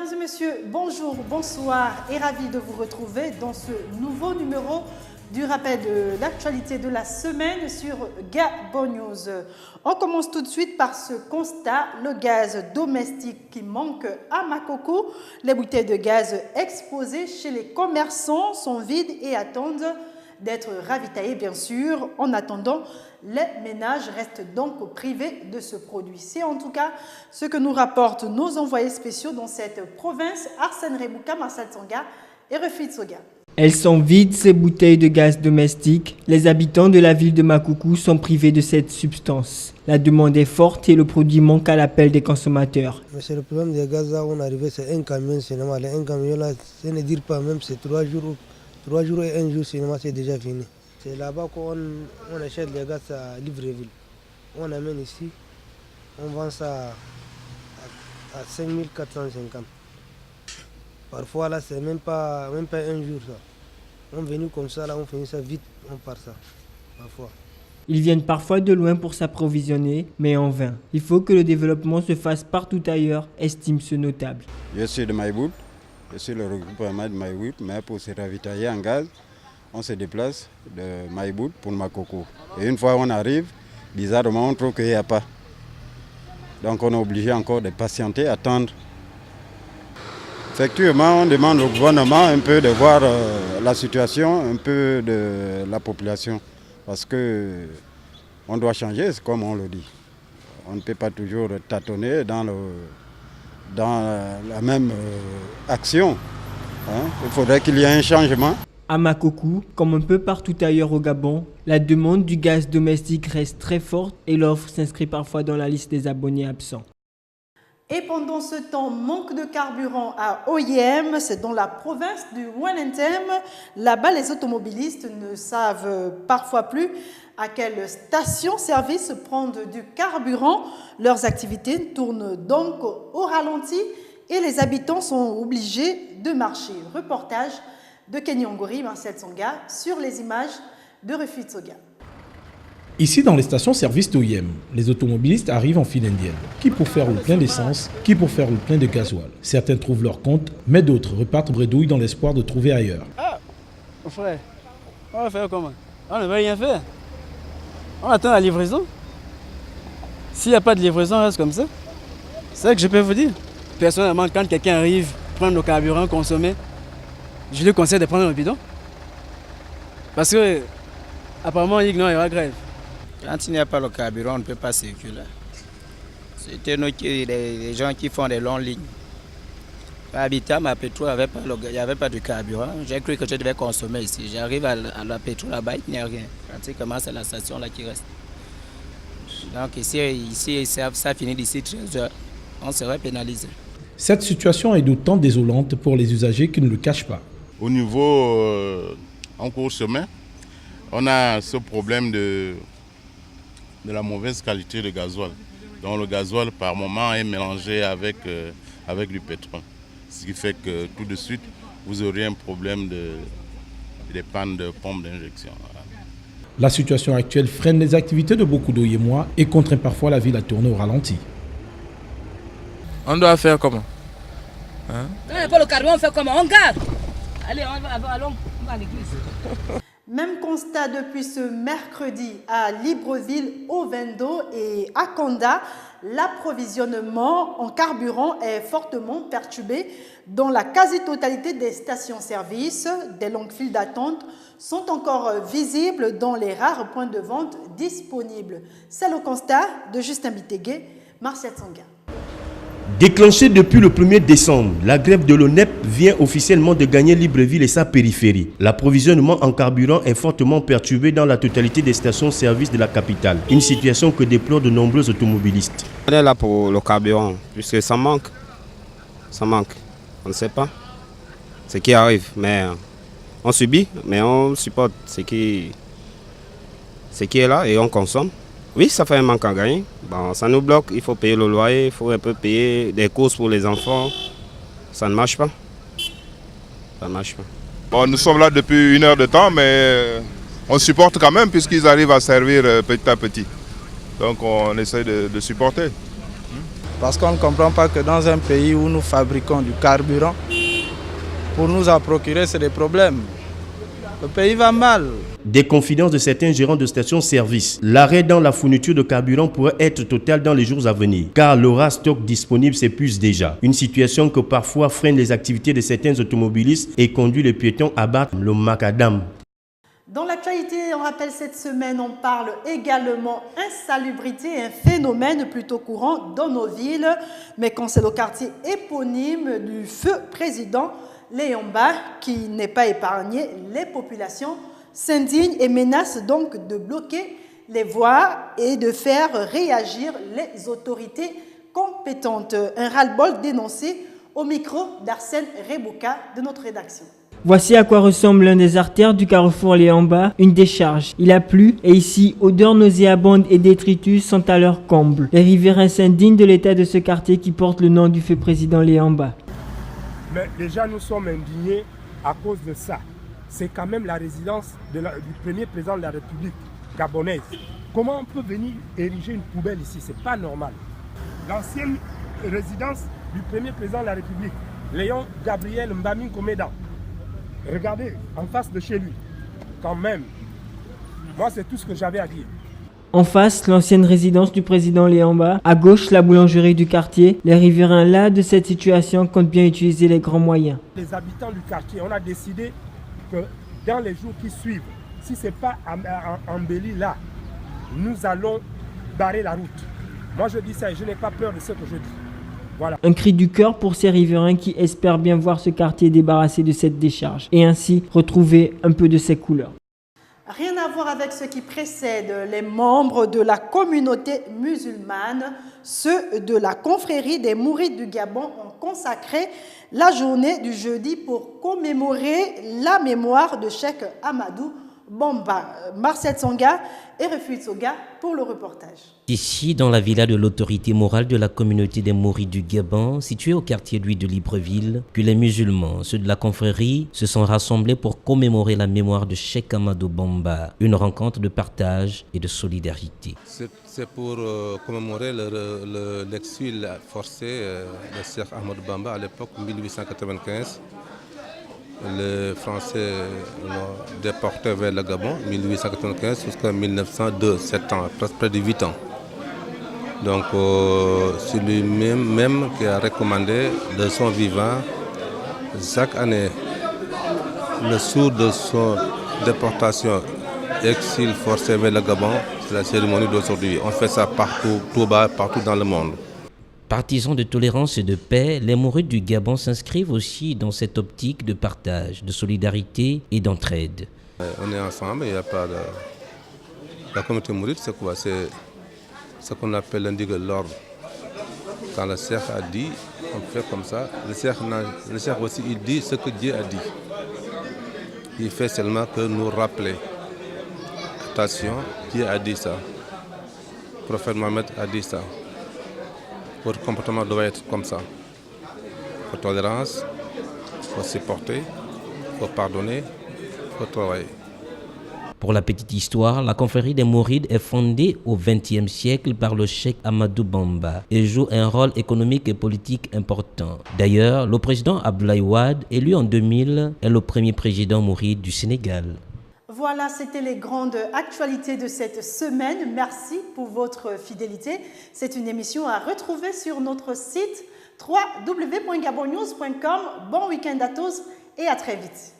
Mesdames et messieurs, bonjour, bonsoir et ravi de vous retrouver dans ce nouveau numéro du rappel de l'actualité de la semaine sur Gabon News. On commence tout de suite par ce constat, le gaz domestique qui manque à Makoko. Les bouteilles de gaz exposées chez les commerçants sont vides et attendent d'être ravitaillées bien sûr. En attendant, les ménages restent donc privés de ce produit. C'est en tout cas ce que nous rapportent nos envoyés spéciaux dans cette province, Arsène Rebouka, Marcel Tsanga et Refit Soga. Elles sont vides, ces bouteilles de gaz domestique. Les habitants de la ville de Makoko sont privés de cette substance. La demande est forte et le produit manque à l'appel des consommateurs. Mais c'est le problème des gaz là, on arrive, c'est un camion cinéma. Un camion là, ça ne dire pas même, c'est 3 jours et 1 jour cinéma, c'est déjà fini. C'est là-bas qu'on achète les gaz à Libreville. On amène ici, on vend ça à 5450. Parfois là, c'est même pas 1 jour ça. On vient comme ça, là, on finit ça vite, on part ça, parfois. Ils viennent parfois de loin pour s'approvisionner, mais en vain. Il faut que le développement se fasse partout ailleurs, estime ce notable. Je suis de Maïbout, je suis le regroupement de Maïbout, mais pour se ravitailler en gaz, on se déplace de Maïbout pour Makoko. Et une fois on arrive, bizarrement on trouve qu'il n'y a pas. Donc on est obligé encore de patienter, attendre. Effectivement, on demande au gouvernement un peu de voir la situation, un peu de la population. Parce qu'on doit changer, comme on le dit. On ne peut pas toujours tâtonner dans la même action. Il faudrait qu'il y ait un changement. À Makoko, comme un peu partout ailleurs au Gabon, la demande du gaz domestique reste très forte et l'offre s'inscrit parfois dans la liste des abonnés absents. Et pendant ce temps, manque de carburant à OIM, c'est dans la province du Wanentem. Là-bas, les automobilistes ne savent parfois plus à quelle station-service prendre du carburant. Leurs activités tournent donc au ralenti et les habitants sont obligés de marcher. Reportage de Kenny Ongori, Marcel Tsonga, sur les images de Refit Soga. Ici, dans les stations-service d'OIM, les automobilistes arrivent en file indienne, qui pour faire le plein d'essence, qui pour faire le plein de gasoil. Certains trouvent leur compte, mais d'autres repartent bredouille dans l'espoir de trouver ailleurs. Ah, mon frère, on va faire comment? On ne va rien faire. On attend la livraison. S'il n'y a pas de livraison, on reste comme ça. C'est ça que je peux vous dire. Personnellement, quand quelqu'un arrive prendre le carburant consommé, je lui conseille de prendre le bidon. Parce que, apparemment, il ignore, il y aura grève. Quand il n'y a pas le carburant, on ne peut pas circuler. C'était les gens qui font des longues lignes. Habitat, ma pétrole, il n'y avait pas de carburant. J'ai cru que je devais consommer ici. J'arrive à la pétrole là-bas, il n'y a rien. Pratiquement, c'est la station là qui reste. Donc ici ça finit d'ici 13 heures. On serait pénalisé. Cette situation est d'autant désolante pour les usagers qui ne le cachent pas. Au niveau en cours chemin, on a ce problème de la mauvaise qualité de gasoil. Donc le gasoil par moment est mélangé avec du pétrole. Ce qui fait que tout de suite, vous aurez un problème des pannes de pompes d'injection. La situation actuelle freine les activités de beaucoup d'Oyemois et contraint parfois la ville à tourner au ralenti. On doit faire comment? Quand il n'y a pas le carburant, on fait comment? On garde. Allez, allons, on va à l'église. Même constat depuis ce mercredi à Libreville, au Vendo et à Konda. L'approvisionnement en carburant est fortement perturbé dans la quasi-totalité des stations-service. Des longues files d'attente sont encore visibles dans les rares points de vente disponibles. C'est le constat de Justin Bitegué, Marcel Tsanga. Déclenchée depuis le 1er décembre, la grève de l'ONEP vient officiellement de gagner Libreville et sa périphérie. L'approvisionnement en carburant est fortement perturbé dans la totalité des stations-service de la capitale. Une situation que déplorent de nombreux automobilistes. On est là pour le carburant, puisque ça manque. Ça manque. On ne sait pas ce qui arrive, mais on subit, mais on supporte ce qui est là et on consomme. Oui, ça fait un manque à gagner. Bon, ça nous bloque, il faut payer le loyer, il faut un peu payer des courses pour les enfants. Ça ne marche pas. Ça ne marche pas. Bon, nous sommes là depuis 1 heure de temps, mais on supporte quand même puisqu'ils arrivent à servir petit à petit. Donc on essaie de supporter. Parce qu'on ne comprend pas que dans un pays où nous fabriquons du carburant, pour nous en procurer, c'est des problèmes. Le pays va mal. Des confidences de certains gérants de stations-service. L'arrêt dans la fourniture de carburant pourrait être total dans les jours à venir, car le rat stock disponible s'épuise déjà. Une situation que parfois freine les activités de certains automobilistes et conduit les piétons à battre le macadam. Dans l'actualité, on rappelle cette semaine, on parle également insalubrité, un phénomène plutôt courant dans nos villes, mais quand c'est le quartier éponyme du feu président Léomba qui n'est pas épargné, les populations s'indignent et menacent donc de bloquer les voies et de faire réagir les autorités compétentes. Un ras-le-bol dénoncé au micro d'Arsène Rebouka de notre rédaction. Voici à quoi ressemble l'un des artères du carrefour Léamba, une décharge. Il a plu et ici, odeurs nauséabondes et détritus sont à leur comble. Les riverains s'indignent de l'état de ce quartier qui porte le nom du feu président Léamba. Mais déjà, nous sommes indignés à cause de ça. C'est quand même la résidence du premier président de la République gabonaise. Comment on peut venir ériger une poubelle ici? C'est pas normal. L'ancienne résidence du premier président de la République, Léon Gabriel Mbaming Komeda. Regardez, en face de chez lui. Quand même. Moi, c'est tout ce que j'avais à dire. En face, l'ancienne résidence du président Léamba. À gauche, la boulangerie du quartier. Les riverains là de cette situation comptent bien utiliser les grands moyens. Les habitants du quartier, on a décidé que dans les jours qui suivent, si ce n'est pas embelli là, nous allons barrer la route. Moi, je dis ça et je n'ai pas peur de ce que je dis. Voilà. Un cri du cœur pour ces riverains qui espèrent bien voir ce quartier débarrassé de cette décharge et ainsi retrouver un peu de ses couleurs. Rien à voir avec ce qui précède. Les membres de la communauté musulmane, ceux de la confrérie des Mourides du Gabon, ont consacré la journée du jeudi pour commémorer la mémoire de Cheikh Amadou Bamba. Marcel Tsonga et Refuit Soga pour le reportage. Ici, dans la villa de l'autorité morale de la communauté des Mourides du Gabon, située au quartier de Libreville, que les musulmans, ceux de la confrérie, se sont rassemblés pour commémorer la mémoire de Cheikh Amadou Bamba. Une rencontre de partage et de solidarité. C'est pour commémorer l'exil forcé de Cheikh Amadou Bamba à l'époque 1895. Les Français l'ont déporté vers le Gabon, 1895 jusqu'à 1902, 7 ans, presque près de 8 ans. Donc c'est lui-même qui a recommandé de son vivant, chaque année, le jour de son déportation, exil forcé vers le Gabon, c'est la cérémonie d'aujourd'hui. On fait ça partout, tout bas, partout dans le monde. Partisans de tolérance et de paix, les Mourides du Gabon s'inscrivent aussi dans cette optique de partage, de solidarité et d'entraide. On est ensemble, il n'y a pas de... La communauté mouride, c'est quoi? C'est ce qu'on appelle l'indigue l'ordre. Quand le cheikh a dit, on fait comme ça. Le cheikh aussi, il dit ce que Dieu a dit. Il fait seulement que nous rappeler. Attention, Dieu a dit ça. Le prophète Mohammed a dit ça. Votre comportement doit être comme ça. Il faut tolérance, il faut supporter, il faut pardonner, il faut travailler. Pour la petite histoire, la confrérie des Mourides est fondée au XXe siècle par le cheikh Amadou Bamba et joue un rôle économique et politique important. D'ailleurs, le président Abdoulaye Wade, élu en 2000, est le premier président mouride du Sénégal. Voilà, c'était les grandes actualités de cette semaine. Merci pour votre fidélité. C'est une émission à retrouver sur notre site www.gabonnews.com. Bon week-end à tous et à très vite.